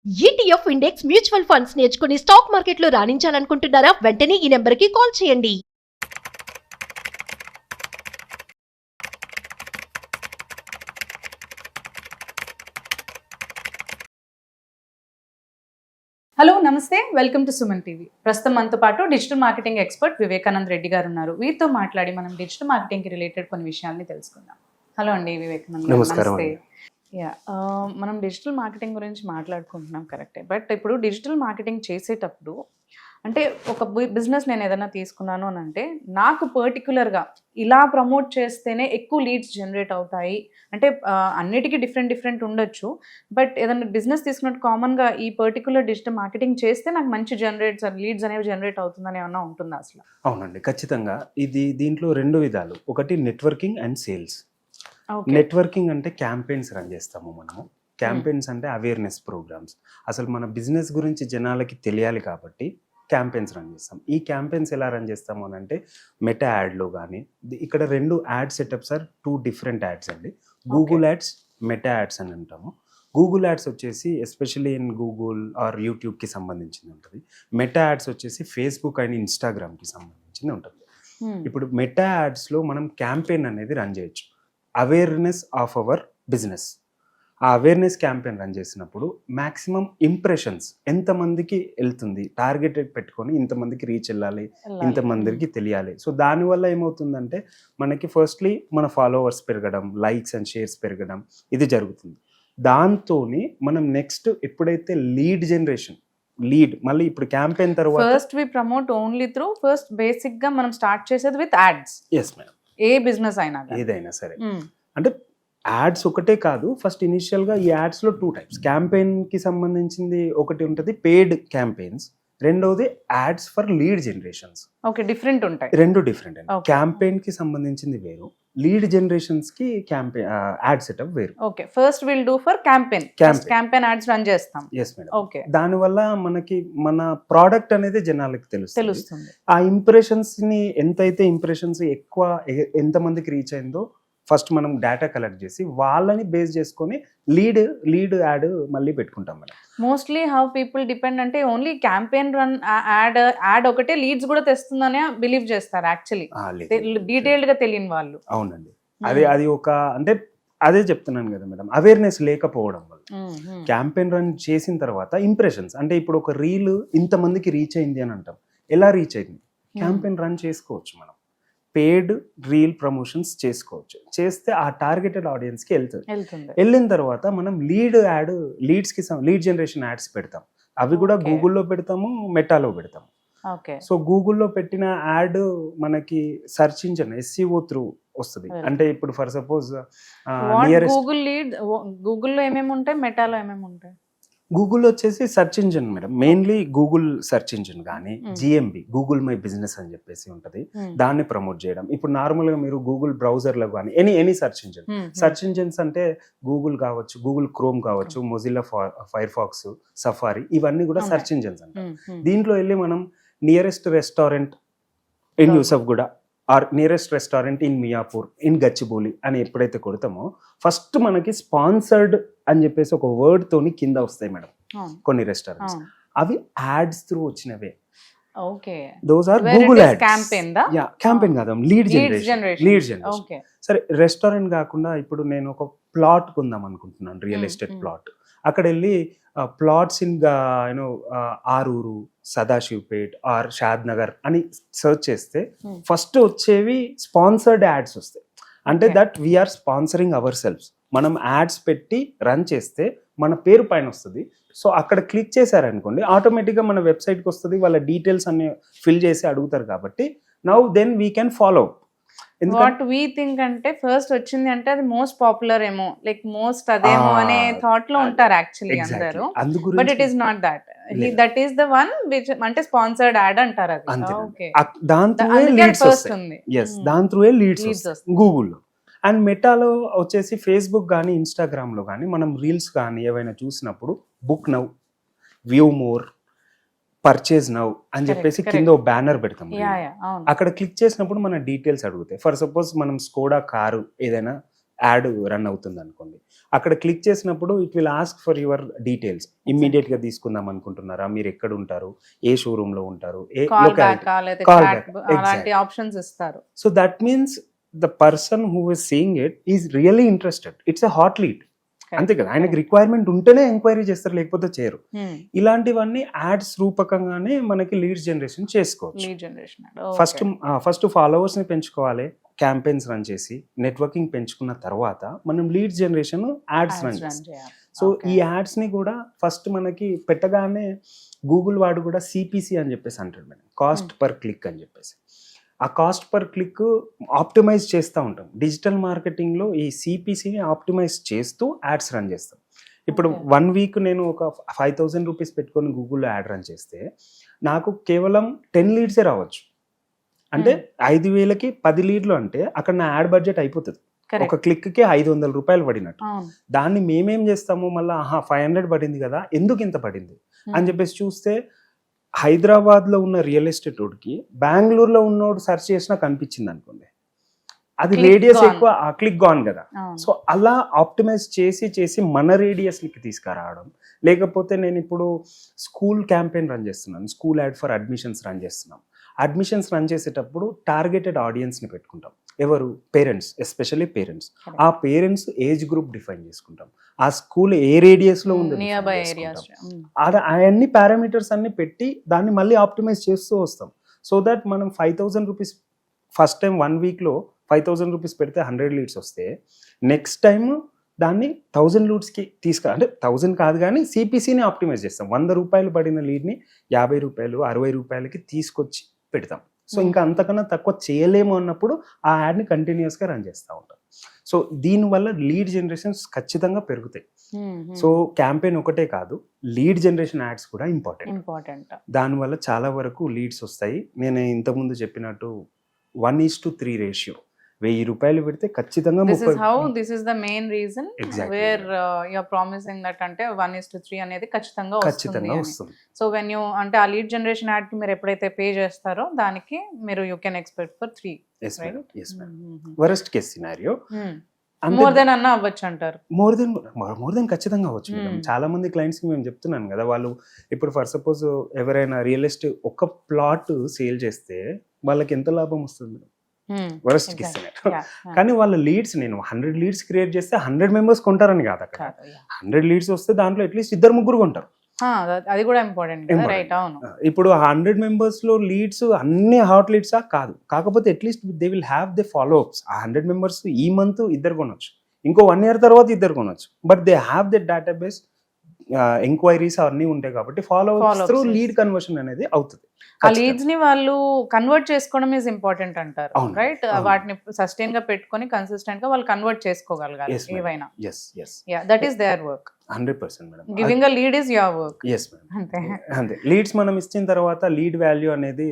ETF index mutual funds నేర్చుకుని stock మార్కెట్లో రాణించాలనుకుంటున్నారా? వెంటనే ఈ నెంబర్కి కాల్ చేయండి. హలో నమస్తే, వెల్కమ్ టు సుమన్ టీవీ. ప్రస్తుతం మనతో పాటు digital marketing expert Vivekanand Reddy గారు ఉన్నారు. వీరితో మాట్లాడి మనం డిజిటల్ మార్కెటింగ్కి రిలేటెడ్ కొన్ని విషయాల్ని తెలుసుకుందాం. హలో అండి వివేకానంద్ గారు. నమస్కారం నమస్తే. అండి. మనం డిజిటల్ మార్కెటింగ్ గురించి మాట్లాడుకుంటున్నాం, కరెక్టే. బట్ ఇప్పుడు డిజిటల్ మార్కెటింగ్ చేసేటప్పుడు అంటే ఒక బిజినెస్ నేను ఏదైనా తీసుకున్నాను అని అంటే నాకు పర్టికులర్గా ఇలా ప్రమోట్ చేస్తేనే ఎక్కువ లీడ్స్ జనరేట్ అవుతాయి అంటే అన్నిటికీ డిఫరెంట్ ఉండొచ్చు. బట్ ఏదైనా బిజినెస్ తీసుకున్నట్టు కామన్గా ఈ పర్టికులర్ డిజిటల్ మార్కెటింగ్ చేస్తే నాకు మంచి లీడ్స్ అనేవి జనరేట్ అవుతుందని ఏమన్నా ఉంటుందా అసలు? అవునండి, ఖచ్చితంగా. దీంట్లో రెండు విధాలు. ఒకటి networking and sales. Okay. Networking అంటే క్యాంపెయిన్స్ రన్ చేస్తాము మనము. క్యాంపెయిన్స్ అంటే అవేర్నెస్ ప్రోగ్రామ్స్. అసలు మన బిజినెస్ గురించి జనాలకి తెలియాలి కాబట్టి క్యాంపెయిన్స్ రన్ చేస్తాం. ఈ క్యాంపెయిన్స్ ఎలా రన్ చేస్తాము అని అంటే మెటా యాడ్లో కానీ, ఇక్కడ రెండు ad setups are two different ads అండి. గూగుల్ యాడ్స్, మెటా యాడ్స్ అని అంటాము. గూగుల్ యాడ్స్ వచ్చేసి ఎస్పెషల్లీ ఇన్ గూగుల్ ఆర్ యూట్యూబ్కి సంబంధించింది ఉంటుంది. మెటా యాడ్స్ వచ్చేసి ఫేస్బుక్ అండ్ ఇన్స్టాగ్రామ్కి సంబంధించింది ఉంటుంది. ఇప్పుడు మెటా యాడ్స్లో మనం క్యాంపెయిన్ అనేది రన్ చేయొచ్చు. Awareness of our business. ఆ అవేర్నెస్ క్యాంపెయిన్ రన్ చేసినప్పుడు మ్యాక్సిమం ఇంప్రెషన్స్ ఎంతమందికి వెళ్తుంది, టార్గెటెడ్ పెట్టుకొని ఇంతమందికి రీచ్ వెళ్ళాలి, ఇంతమందికి తెలియాలి. సో దానివల్ల ఏమవుతుందంటే మనకి ఫస్ట్లీ మన ఫాలోవర్స్ పెరగడం, లైక్స్ అండ్ షేర్స్ పెరగడం, ఇది జరుగుతుంది. దాంతో మనం నెక్స్ట్ ఎప్పుడైతే లీడ్ జనరేషన్ మళ్ళీ ఇప్పుడు క్యాంపెయిన్ తర్వాత first we promote only through first basic గా మనం స్టార్ట్ చేసేది విత్ యాడ్స్. ఎస్ మేడం, ఏ బిజినెస్ అయినా ఏదైనా సరే. అంటే యాడ్స్ ఒకటే కాదు, ఫస్ట్ ఇనిషియల్గా ఈ యాడ్స్లో టూ టైప్స్. క్యాంపెయిన్కి సంబంధించింది ఒకటి ఉంటుంది పెయిడ్ క్యాంపెయిన్స్, రెండవది ads for lead generations. Okay, different ఉంటాయి, రెండు డిఫరెంట్ అండి. క్యాంపెయిన్కి సంబంధించింది వేరు, లీడ్ జనరేషన్స్కి క్యాంపెయిన్ యాడ్ సెటప్ వేరు. Okay, first will do for campaign ads run చేస్తాం. Yes madam. ఓకే, దానివల్ల మనకి మన ప్రోడక్ట్ అనేది జనాలకి తెలుస్తుంది. ఆ ఇంప్రెషన్స్ ని ఎంతైతే ఇంప్రెషన్స్ ఎక్కువ ఎంతమందికి రీచ్ అయిందో ఫస్ట్ మనం డేటా కలెక్ట్ చేసి వాళ్ళని బేస్ చేసుకొని లీడ్ యాడ్ మళ్ళీ పెట్టుకుంటాం madam. Mostly how people depend అంటే ఓన్లీ క్యాంపెయిన్ రన్ యాడ్ ఒకటే లీడ్స్ కూడా తెస్తుందని బిలీవ్ చేస్తారు యాక్చువల్లీ, డీటెయిల్డ్ గా తెలియని వాళ్ళు. అవునండి, అది ఒక అంటే అదే చెప్తున్నాను కదా మేడం, అవేర్నెస్ లేకపోవడం వల్ల. క్యాంపెయిన్ రన్ చేసిన తర్వాత ఇంప్రెషన్స్ అంటే ఇప్పుడు ఒక రీల్ ఇంతమందికి రీచ్ అయింది అని అంటాం. ఎలా రీచ్ అయింది? క్యాంపెయిన్ రన్ చేసుకోవచ్చు మనం, పేడ్ రీల్ ప్రమోషన్స్ చేసుకోవచ్చు. చేస్తే ఆ టార్గెటెడ్ ఆడియన్స్కి వెళ్తుంది. వెళ్ళిన తర్వాత మనం లీడ్ జనరేషన్ యాడ్స్ పెడతాం. అవి కూడా గూగుల్లో పెడతాము, మెటాలో పెడతాము. సో గూగుల్లో పెట్టిన యాడ్ మనకి సెర్చ్ ఇంజిన్ SEO త్రూ వస్తుంది. అంటే ఇప్పుడు ఫర్ సపోజ్ గూగుల్లో ఏమేమి ఉంటాయి, మెటాలో ఏమేమి ఉంటాయి? గూగుల్లో వచ్చేసి search engine madam, mainly Google search engine కానీ GMB గూగుల్ మై బిజినెస్ అని చెప్పేసి ఉంటుంది, దాన్ని ప్రమోట్ చేయడం. ఇప్పుడు నార్మల్ గా మీరు గూగుల్ బ్రౌజర్ లో కానీ ఎనీ సెర్చ్ ఇంజిన్స్ అంటే గూగుల్ కావచ్చు, గూగుల్ క్రోమ్ కావచ్చు, మొజిల్లా ఫైర్ ఫాక్స్, సఫారీ, ఇవన్నీ కూడా సెర్చ్ ఇంజిన్స్ అంటారు. దీంట్లో వెళ్ళి మనం nearest restaurant in Yousufguda or nearest restaurant in Miyapur, in Gachibowli అని ఎప్పుడైతే కొడతామో ఫస్ట్ మనకి స్పాన్సర్డ్ అని చెప్పేసి ఒక వర్డ్ తోని కింద వస్తాయి మేడం కొన్ని రెస్టారెంట్స్. అవి యాడ్స్ త్రూ వచ్చినవే. Those are Google ads. Campaign కాదు, లీడ్ జనరేషన్. సరే, రెస్టారెంట్ కాకుండా ఇప్పుడు నేను ఒక ప్లాట్ కొందాం అనుకుంటున్నాను, రియల్ ఎస్టేట్ ప్లాట్. అక్కడ వెళ్ళి plots in Aruru, Sadashivpet or Shadnagar అని సర్చ్ చేస్తే ఫస్ట్ వచ్చేవి స్పాన్సర్డ్ యాడ్స్ వస్తాయి. అంటే that we are sponsoring our selves. మనం యాడ్స్ పెట్టి రన్ చేస్తే మన పేరు పైన వస్తుంది. సో అక్కడ క్లిక్ చేశారనుకోండి, ఆటోమేటిక్గా మన వెబ్సైట్కి వస్తుంది. వాళ్ళ డీటెయిల్స్ అన్ని ఫిల్ చేసి అడుగుతారు కాబట్టి now then we can follow. What we think అంటే ఫస్ట్ వచ్చింది అంటే అది మోస్ట్ పాపులర్ ఏమో, లైక్ మోస్ట్ అదేమో అనే థాట్ లో ఉంటారు యాక్చువల్లీ అందరూ. But it is not that. That is the one which అంటే స్పాన్సర్డ్ యాడ్ అంటారు అది. దాని త్రూ లీడ్స్ గూగుల్లో. అండ్ మెటాలో వచ్చేసి ఫేస్బుక్ కానీ ఇన్స్టాగ్రామ్లో కానీ మనం రీల్స్ కానీ ఏవైనా చూసినప్పుడు book now, view more, purchase now అని చెప్పేసి కింద బ్యానర్ పెడతాం. అక్కడ క్లిక్ చేసినప్పుడు మన డీటెయిల్స్ అడుగుతాయి. ఫర్ సపోజ్ మనం స్కోడా కారు ఏదైనా యాడ్ రన్ అవుతుంది అనుకోండి, అక్కడ క్లిక్ చేసినప్పుడు it will ask for your details. Immediate గా తీసుకుందాం అనుకుంటున్నారా, మీరు ఎక్కడ ఉంటారు, ఏ షోరూమ్ లో ఉంటారు, ఏ కాల్ locality. బ్యాక్ లేదా Call chat, back. అలాంటి Exactly. ఆప్షన్స్ ఇస్తారు. So that means the person who is seeing it is really interested. It's a hot lead. అంతే కదా, ఆయనకి రిక్వైర్మెంట్ ఉంటేనే ఎంక్వైరీ చేస్తారు, లేకపోతే చేయరు. ఇలాంటివన్నీ యాడ్స్ రూపకంగానే మనకి లీడ్స్ జనరేషన్ చేసుకోవచ్చు. లీడ్ జనరేషన్ ఫస్ట్ ఫాలోవర్స్ ని పెంచుకోవాలి, క్యాంపెయిన్స్ రన్ చేసి నెట్వర్కింగ్ పెంచుకున్న తర్వాత మనం లీడ్స్ జనరేషన్ యాడ్స్ రన్ చేస్తాం. సో ఈ యాడ్స్ ని కూడా ఫస్ట్ మనకి పెట్టగానే గూగుల్ వాడు కూడా సిపిసి అని చెప్పేసి అంటాడు మేడం, కాస్ట్ పర్ క్లిక్ అని చెప్పేసి. ఆ కాస్ట్ పర్ క్లిక్ ఆప్టిమైజ్ చేస్తూ ఉంటాం. డిజిటల్ మార్కెటింగ్లో ఈ సిపిసిని ఆప్టిమైజ్ చేస్తూ యాడ్స్ రన్ చేస్తాం. ఇప్పుడు 1 వీక్ నేను ఒక 5,000 రూపీస్ పెట్టుకొని గూగుల్లో యాడ్ రన్ చేస్తే నాకు కేవలం 10 లీడ్సే రావచ్చు. అంటే 5,000కి 10 లీడ్లు అంటే అక్కడ నా యాడ్ బడ్జెట్ అయిపోతుంది. ఒక క్లిక్కి 500 రూపాయలు పడినట్టు. దాన్ని మేమేం చేస్తాము మళ్ళీ, 500 పడింది కదా, ఎందుకు ఇంత పడింది అని చెప్పేసి చూస్తే హైదరాబాద్లో ఉన్న రియల్ ఎస్టేట్ వాడికి బెంగళూరులో ఉన్నోడు సెర్చ్ చేసినా కనిపించింది అనుకోండి, అది రేడియస్ ఎక్కువ, ఆ క్లిక్ గాన్ కదా. సో అలా ఆప్టిమైజ్ చేసి మన రేడియస్కి తీసుకురావడం. లేకపోతే నేను ఇప్పుడు స్కూల్ క్యాంపెయిన్ రన్ చేస్తున్నాను, school add for admissions run చేస్తున్నాం. అడ్మిషన్స్ రన్ చేసేటప్పుడు టార్గెటెడ్ ఆడియన్స్ని పెట్టుకుంటాం. ఎవరు? Parents, especially parents. ఆ పేరెంట్స్ ఏజ్ గ్రూప్ డిఫైన్ చేసుకుంటాం. ఆ స్కూల్ ఏ రేడియస్లో ఉంది, అవన్నీ పారామీటర్స్ అన్ని పెట్టి దాన్ని మళ్ళీ ఆప్టిమైజ్ చేస్తూ వస్తాం. సో దట్ మనం 5,000 రూపీస్ ఫస్ట్ టైం 1 వీక్లో 5,000 రూపీస్ పెడితే 100 లీడ్స్ వస్తే నెక్స్ట్ టైం దాన్ని 1,000 లీడ్స్కి అంటే 1,000 కాదు కానీ సిపిసిని ఆప్టిమైజ్ చేస్తాం. 100 రూపాయలు పడిన లీడ్ని 50 రూపాయలు 60 రూపాయలకి తీసుకొచ్చి పెడతాం. సో ఇంకా అంతకన్నా తక్కువ చేయలేము అన్నప్పుడు ఆ యాడ్ని కంటిన్యూస్గా రన్ చేస్తూ ఉంటాం. సో దీనివల్ల లీడ్ జనరేషన్స్ ఖచ్చితంగా పెరుగుతాయి. సో క్యాంపెయిన్ ఒకటే కాదు, లీడ్ జనరేషన్ యాడ్స్ కూడా ఇంపార్టెంట్. దానివల్ల చాలా వరకు లీడ్స్ వస్తాయి. నేను ఇంతకుముందు చెప్పినట్టు 1:3 రేషియో. 1,000 రూపాయలు పెడితే ఖచ్చితంగా this is the main reason where you are promising that, అంటే 1:3 అనేది ఖచ్చితంగా వస్తుంది. సో వెన్ యూ అంటే ఆ లీడ్ జనరేషన్ యాడ్ కి మీరు ఎప్పుడైతే పే చేస్తారో దానికి మీరు you can expect for 3. Worst case scenario more than అన్న అవ్వచ్చు అంటారు. మోర్ దెన్ ఖచ్చితంగా అవ్వచ్చు మేడం. చాలా మంది క్లయింట్స్ కి మేము చెప్తున్నాను కదా, వాళ్ళు ఇప్పుడు ఫర్ సపోజ్ ఎవరైనా రియల్ ఎస్టేట్ ఒక ప్లాట్ సేల్ చేస్తే వాళ్ళకి ఎంత లాభం వస్తుంది? Worst case scenario. కానీ వాళ్ళ లీడ్స్, నేను 100 లీడ్స్ క్రియేట్ చేస్తే 100 మెంబర్స్ కొంటారని కాదు. అక్కడ 100 లీడ్స్ వస్తే దాంట్లో అట్లీస్ట్ 2-3 కొంటారు. అది కూడా ఇంపార్టెంట్, రైట్? అవును. ఇప్పుడు 100 మెంబర్స్ లో లీడ్స్ అన్ని హాట్ లీడ్సా? కాదు. కాకపోతే at least they will have they follow ups. ఆ 100 మెంబర్స్ ఈ మంత్ 2 కొనొచ్చు, ఇంకో 1 year తర్వాత 2 కొనొచ్చు. But they have they database, enquiries అన్నీ ఉంటాయి కాబట్టి follow ups through lead conversion అనేది అవుతుంది. ఆ లీడ్స్ ని వాళ్ళు కన్వర్ట్ చేసుకోవడం ఈజ్ ఇంపార్టెంట్ అంటారు, రైట్? వాటిని సస్టైన్ గా పెట్టుకొని కన్సిస్టెంట్ గా వాళ్ళు కన్వర్ట్ చేసుకోగలగాలి ఏవైనా. That is their work. 100% madam. Giving a lead is your work. yes madam. అంతే. లీడ్స్ మనం ఇచ్చిన తర్వాత లీడ్ వాల్యూ అనేది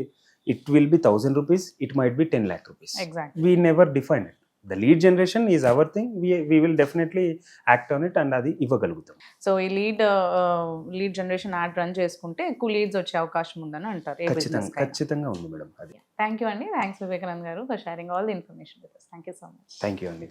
it will be 1,000 rupees, it might be 10 lakh rupees. Exactly. We never define it. The lead generation is our thing. We will definitely act on it and అది ఇవ్వగలుగుతాం. So ఈ lead generation ad run చేసుకుంటే ఎక్కువ leads వచ్చే అవకాశం ఉందని అంటారు. ఖచ్చితంగా ఉంది మేడం. అది. థ్యాంక్ యూ అండి. థ్యాంక్స్ వివేకానంద్ గారు for sharing all the information with us. Thank you so much. Thank you అండి.